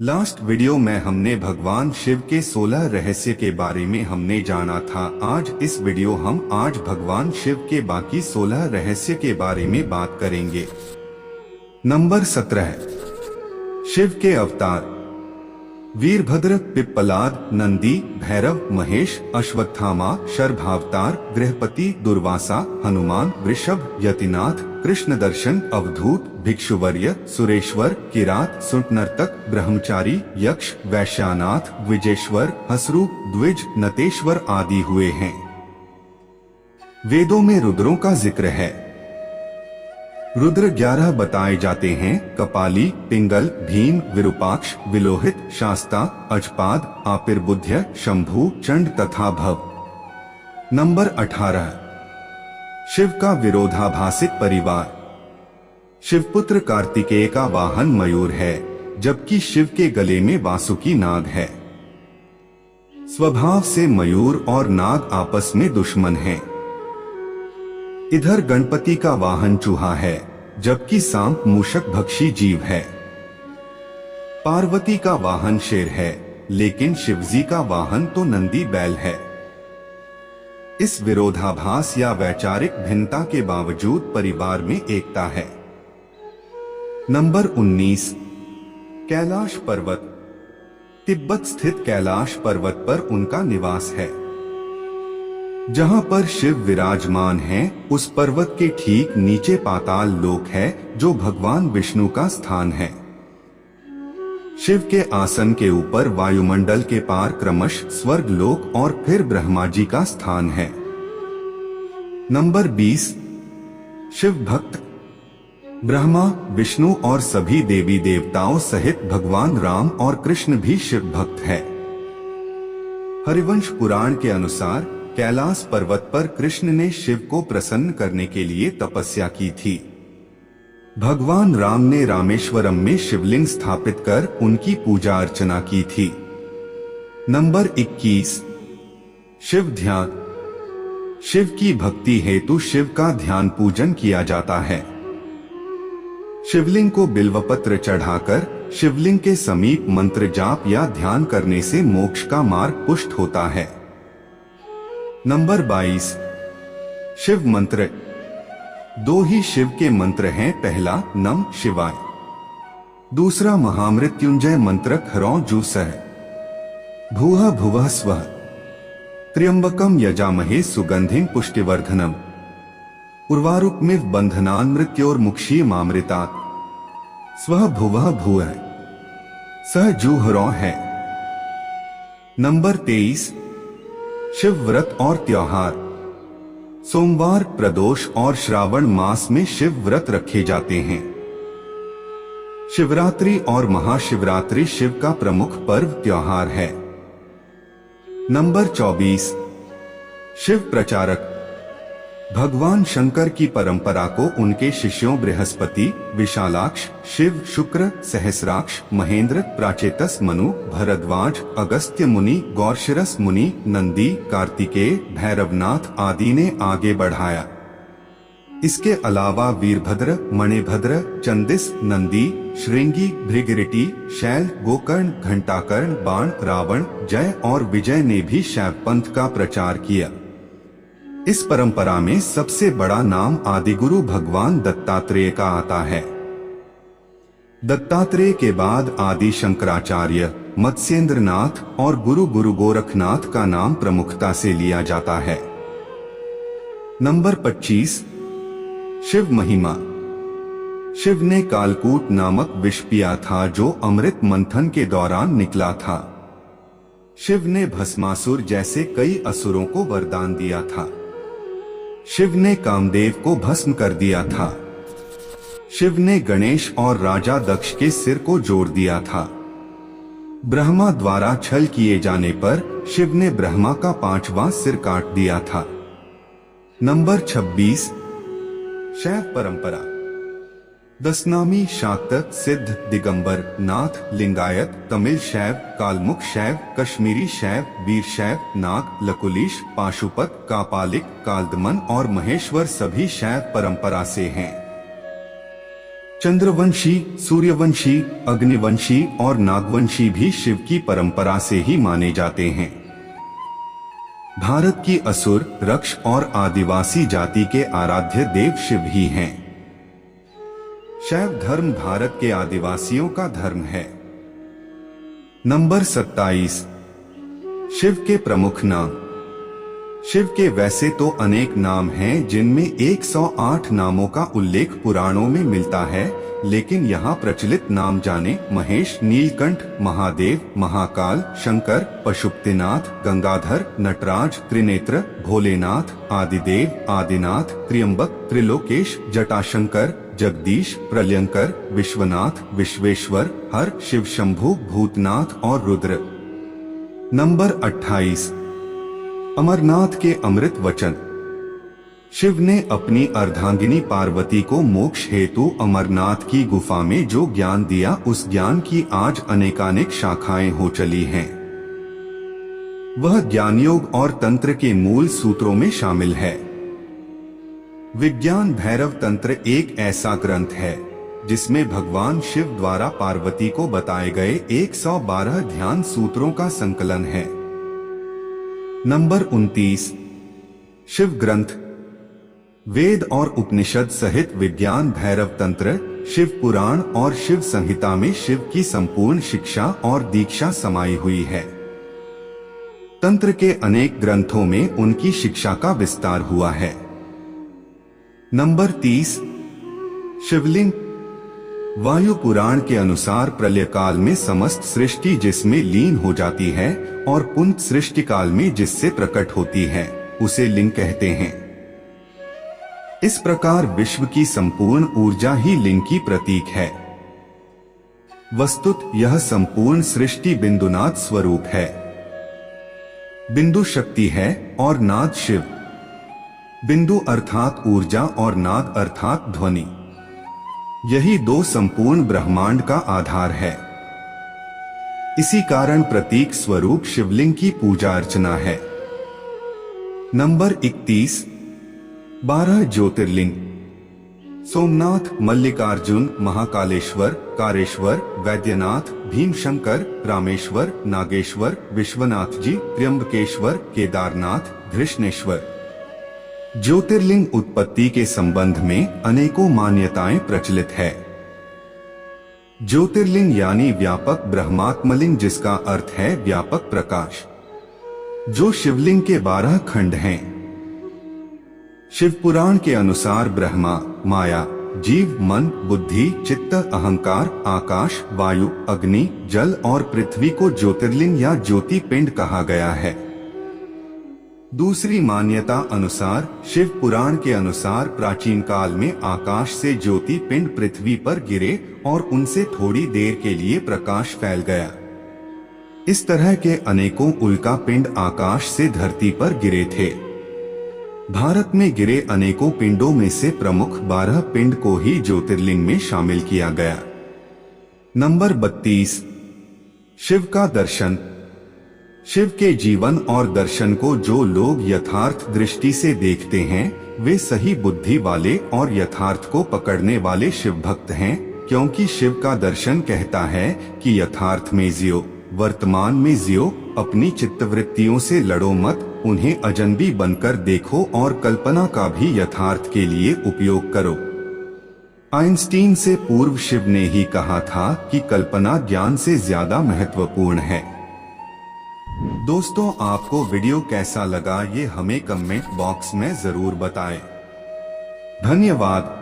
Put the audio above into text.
Last video में हमने भगवान शिव के 16 रहस्य के बारे में हमने जाना था। आज इस वीडियो हम भगवान शिव के बाकी 16 रहस्य के बारे में बात करेंगे। नंबर 17, शिव के अवतार। वीरभद्र, पिप्पलाद, नंदी, भैरव, महेश, अश्वत्थामा, शर्भावतार, गृहपति, दुर्वासा, हनुमान, वृषभ, यतिनाथ, कृष्ण दर्शन, अवधूत, भिक्षुवर्य, सुरेश्वर, किरात, सुंटनर्तक, ब्रह्मचारी, यक्ष, वैश्यानाथ, द्विजेश्वर, हसरू, द्विज, नतेश्वर आदि हुए हैं। वेदों में रुद्रों का जिक्र है। रुद्र 11 बताए जाते हैं। कपाली, पिंगल, भीम, विरूपाक्ष, विलोहित, शास्ता, अजपाद, आपिर्बुध्य, शंभु, चंड तथा भव। नंबर 18, शिव का विरोधाभासिक परिवार। शिवपुत्र कार्तिकेय का वाहन मयूर है, जबकि शिव के गले में वासुकी नाग है। स्वभाव से मयूर और नाग आपस में दुश्मन हैं। इधर गणपति का वाहन चूहा है, जबकि सांप मूषक भक्षी जीव है। पार्वती का वाहन शेर है, लेकिन शिवजी का वाहन तो नंदी बैल है। इस विरोधाभास या वैचारिक भिन्नता के बावजूद परिवार में एकता है। नंबर 19, कैलाश पर्वत। तिब्बत स्थित कैलाश पर्वत पर उनका निवास है। जहां पर शिव विराजमान हैं, उस पर्वत के ठीक नीचे पाताल लोक है, जो भगवान विष्णु का स्थान है। शिव के आसन के ऊपर वायुमंडल के पार क्रमश स्वर्ग लोक और फिर ब्रह्मा जी का स्थान है। नंबर 20, शिव भक्त। ब्रह्मा, विष्णु और सभी देवी देवताओं सहित भगवान राम और कृष्ण भी शिव भक्त है। हरिवंश पुराण के अनुसार कैलाश पर्वत पर कृष्ण ने शिव को प्रसन्न करने के लिए तपस्या की थी। भगवान राम ने रामेश्वरम में शिवलिंग स्थापित कर उनकी पूजा अर्चना की थी। नंबर 21, शिव ध्यान। शिव की भक्ति हेतु शिव का ध्यान पूजन किया जाता है। शिवलिंग को बिल्वपत्र चढ़ाकर शिवलिंग के समीप मंत्र जाप या ध्यान करने से मोक्ष का मार्ग पुष्ट होता है। नंबर 22, शिव मंत्र। 2 ही शिव के मंत्र हैं। पहला नम शिवाय, दूसरा महामृत्युंजय मंत्र खरौ जूसह भूः भुवः स्वः त्र्यंबकम यजामहे सुगंधिं पुष्टिवर्धनम उर्वारुकमिव बंधनान् मृत्योर्मुक्षीयमामृतात् स्वः भुवः भूः सह जूहरौ है। नंबर 23, शिव व्रत और त्योहार। सोमवार, प्रदोष और श्रावण मास में शिव व्रत रखे जाते हैं। शिवरात्रि और महाशिवरात्रि शिव का प्रमुख पर्व त्योहार है। नंबर 24, शिव प्रचारक। भगवान शंकर की परंपरा को उनके शिष्यों बृहस्पति, विशालाक्ष, शिव, शुक्र, सहस्राक्ष, महेंद्र, प्राचेतस मनु, भरद्वाज, अगस्त्य मुनि, गौरशिरस मुनि, नंदी, कार्तिकेय, भैरवनाथ आदि ने आगे बढ़ाया। इसके अलावा वीरभद्र, मणिभद्र, चंदिस, नंदी, श्रृंगी, भृगरिटी, शैल, गोकर्ण, घंटाकर्ण, बाण, रावण, जय और विजय ने भी शैव पंथ का प्रचार किया। इस परंपरा में सबसे बड़ा नाम आदिगुरु भगवान दत्तात्रेय का आता है। दत्तात्रेय के बाद आदि शंकराचार्य, मत्स्येंद्रनाथ और गुरु गोरखनाथ का नाम प्रमुखता से लिया जाता है। नंबर 25, शिव महिमा। शिव ने कालकूट नामक विष पिया था, जो अमृत मंथन के दौरान निकला था। शिव ने भस्मासुर जैसे कई असुरों को वरदान दिया था। शिव ने कामदेव को भस्म कर दिया था। शिव ने गणेश और राजा दक्ष के सिर को जोड़ दिया था। ब्रह्मा द्वारा छल किए जाने पर शिव ने ब्रह्मा का 5वां सिर काट दिया था। नंबर 26, शैव परंपरा। दशनामी, शाक्त, सिद्ध, दिगंबर, नाथ, लिंगायत, तमिल शैव, कालमुख शैव, कश्मीरी शैव, वीर शैव, नाग, लकुलिश, पाशुपत, कापालिक, कालदमन और महेश्वर सभी शैव परंपरा से हैं। चंद्रवंशी, सूर्यवंशी, अग्निवंशी और नागवंशी भी शिव की परंपरा से ही माने जाते हैं। भारत की असुर, रक्ष और आदिवासी जाति के आराध्य देव शिव ही हैं। शैव धर्म भारत के आदिवासियों का धर्म है। नंबर 27। शिव के प्रमुख नाम। शिव के वैसे तो अनेक नाम हैं, जिनमें 108 नामों का उल्लेख पुराणों में मिलता है, लेकिन यहाँ प्रचलित नाम जाने महेश, नीलकंठ, महादेव, महाकाल, शंकर, पशुपतिनाथ, गंगाधर, नटराज, त्रिनेत्र, भोलेनाथ, आदिदेव, आदिनाथ, त्र्यंबक, त्रिलोकेश, जटाशंकर, जगदीश, प्रलयंकर, विश्वनाथ, विश्वेश्वर, हर, शिव शंभु, भूतनाथ और रुद्र। नंबर 28। अमरनाथ के अमृत वचन। शिव ने अपनी अर्धांगिनी पार्वती को मोक्ष हेतु अमरनाथ की गुफा में जो ज्ञान दिया, उस ज्ञान की आज अनेकानेक शाखाएं हो चली हैं। वह ज्ञान योग और तंत्र के मूल सूत्रों में शामिल है। विज्ञान भैरव तंत्र एक ऐसा ग्रंथ है जिसमें भगवान शिव द्वारा पार्वती को बताए गए 112 ध्यान सूत्रों का संकलन है। नंबर 29। शिव ग्रंथ। वेद और उपनिषद सहित विज्ञान भैरव तंत्र, शिव पुराण और शिव संहिता में शिव की संपूर्ण शिक्षा और दीक्षा समाई हुई है। तंत्र के अनेक ग्रंथों में उनकी शिक्षा का विस्तार हुआ है। नंबर 30। शिवलिंग। वायु पुराण के अनुसार प्रलय काल में समस्त सृष्टि जिसमें लीन हो जाती है और पुंत सृष्टि काल में जिससे प्रकट होती है, उसे लिंग कहते हैं। इस प्रकार विश्व की संपूर्ण ऊर्जा ही लिंग की प्रतीक है। वस्तुत यह संपूर्ण सृष्टि बिंदुनाद स्वरूप है। बिंदु शक्ति है और नाद शिव। बिंदु अर्थात ऊर्जा और नाद अर्थात ध्वनि। यही दो संपूर्ण ब्रह्मांड का आधार है। इसी कारण प्रतीक स्वरूप शिवलिंग की पूजा अर्चना है। नंबर 31। 12 ज्योतिर्लिंग। सोमनाथ, मल्लिकार्जुन, महाकालेश्वर, कारेश्वर, वैद्यनाथ, भीमशंकर, रामेश्वर, नागेश्वर, विश्वनाथ जी, त्र्यंबकेश्वर, केदारनाथ, घृष्णेश्वर। ज्योतिर्लिंग उत्पत्ति के संबंध में अनेकों मान्यताएं प्रचलित है। ज्योतिर्लिंग यानी व्यापक ब्रह्मात्मलिंग, जिसका अर्थ है व्यापक प्रकाश, जो शिवलिंग के 12 खंड हैं। शिव पुराण के अनुसार ब्रह्मा, माया, जीव, मन, बुद्धि, चित्त, अहंकार, आकाश, वायु, अग्नि, जल और पृथ्वी को ज्योतिर्लिंग या ज्योति पिंड कहा गया है। दूसरी मान्यता अनुसार शिव पुराण के अनुसार प्राचीन काल में आकाश से ज्योति पिंड पृथ्वी पर गिरे और उनसे थोड़ी देर के लिए प्रकाश फैल गया। इस तरह के अनेकों उल्का पिंड आकाश से धरती पर गिरे थे। भारत में गिरे अनेकों पिंडों में से प्रमुख 12 पिंड को ही ज्योतिर्लिंग में शामिल किया गया। नंबर 32। शिव का दर्शन। शिव के जीवन और दर्शन को जो लोग यथार्थ दृष्टि से देखते हैं, वे सही बुद्धि वाले और यथार्थ को पकड़ने वाले शिव भक्त हैं, क्योंकि शिव का दर्शन कहता है कि यथार्थ में जियो, वर्तमान में जियो, अपनी चित्तवृत्तियों से लड़ो मत, उन्हें अजनबी बनकर देखो और कल्पना का भी यथार्थ के लिए उपयोग करो। आइंस्टीन से पूर्व शिव ने ही कहा था कि कल्पना ज्ञान से ज्यादा महत्वपूर्ण है। दोस्तों, आपको वीडियो कैसा लगा ये हमें कमेंट बॉक्स में जरूर बताएं। धन्यवाद।